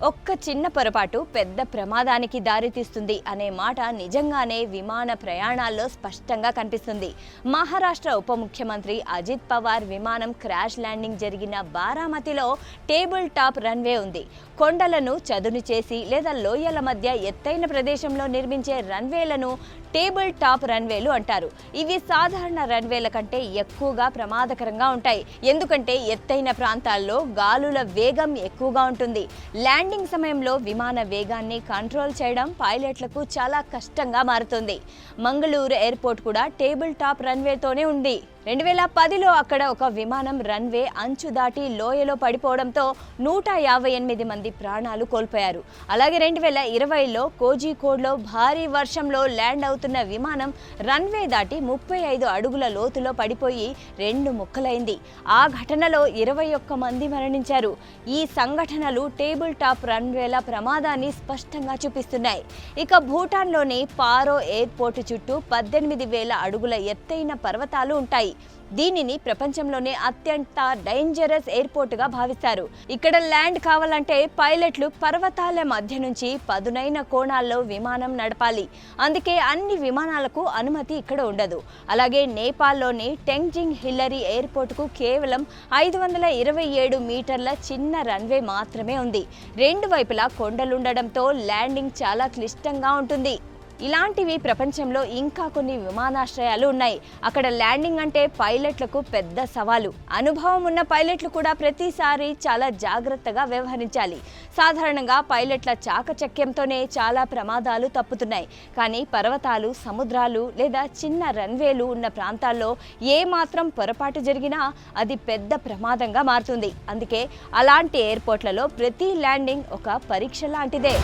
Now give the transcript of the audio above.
ఒక్క చిన్న పొరపాటు పెద్ద ప్రమాదానికి దారితీస్తుంది అనే మాట నిజంగానే విమాన ప్రయాణాల్లో స్పష్టంగా కనిపిస్తుంది. మహారాష్ట్ర ఉప ముఖ్యమంత్రి అజిత్ పవార్ విమానం క్రాష్ ల్యాండింగ్ జరిగిన బారామతిలో టేబుల్ టాప్ రన్వే ఉంది. కొండలను చదును చేసి లేదా లోయల మధ్య ఎత్తైన ప్రదేశంలో నిర్మించే రన్వేలను టేబుల్ టాప్ రన్వేలు అంటారు. ఇవి సాధారణ రన్వేల కంటే ఎక్కువగా ప్రమాదకరంగా ఉంటాయి. ఎందుకంటే ఎత్తైన ప్రాంతాల్లో గాలుల వేగం ఎక్కువగా ఉంటుంది. ల్యాండింగ్ సమయంలో విమాన వేగాన్ని కంట్రోల్ చేయడం పైలట్లకు చాలా కష్టంగా మారుతుంది. మంగళూరు ఎయిర్పోర్ట్ కూడా టేబుల్ టాప్ రన్వేతోనే ఉంది. 2010లో అక్కడ ఒక విమానం రన్వే అంచు దాటి లోయలో పడిపోవడంతో 158 మంది ప్రాణాలు కోల్పోయారు. అలాగే 2020లో కోజికోడ్లో భారీ వర్షంలో ల్యాండ్ అవుతున్న విమానం రన్వే దాటి 35 అడుగుల లోతులో పడిపోయి 2 ముక్కలైంది. ఆ ఘటనలో 21 మంది మరణించారు. ఈ సంఘటనలు టేబుల్ టాప్ రన్వేల ప్రమాదాన్ని స్పష్టంగా చూపిస్తున్నాయి. ఇక భూటాన్లోని పారో ఎయిర్పోర్ట్ చుట్టూ 18,000 అడుగుల ఎత్తైన పర్వతాలు ఉంటాయి. దీనిని ప్రపంచంలోనే అత్యంత డేంజరస్ ఎయిర్పోర్ట్గా భావిస్తారు. ఇక్కడ ల్యాండ్ కావాలంటే పైలట్లు పర్వతాల మధ్య నుంచి పదునైన కోణాల్లో విమానం నడపాలి. అందుకే అన్ని విమానాలకు అనుమతి ఇక్కడ ఉండదు. అలాగే నేపాల్లోని టెంగ్జింగ్ హిల్లరీ ఎయిర్పోర్ట్కు కేవలం 527 మీటర్ల చిన్న రన్వే మాత్రమే ఉంది. 2 వైపులా కొండలుండడంతో ల్యాండింగ్ చాలా క్లిష్టంగా ఉంటుంది. ఇలాంటివి ప్రపంచంలో ఇంకా కొన్ని విమానాశ్రయాలు ఉన్నాయి. అక్కడ ల్యాండింగ్ అంటే పైలట్లకు పెద్ద సవాలు. అనుభవం ఉన్న పైలట్లు కూడా ప్రతిసారి చాలా జాగ్రత్తగా వ్యవహరించాలి. సాధారణంగా పైలట్ల చాకచక్యంతోనే చాలా ప్రమాదాలు తప్పుతున్నాయి. కానీ పర్వతాలు, సముద్రాలు లేదా చిన్న రన్వేలు ఉన్న ప్రాంతాల్లో ఏ మాత్రం పొరపాటు జరిగినా అది పెద్ద ప్రమాదంగా మారుతుంది. అందుకే అలాంటి ఎయిర్పోర్ట్లలో ప్రతి ల్యాండింగ్ ఒక పరీక్ష లాంటిదే.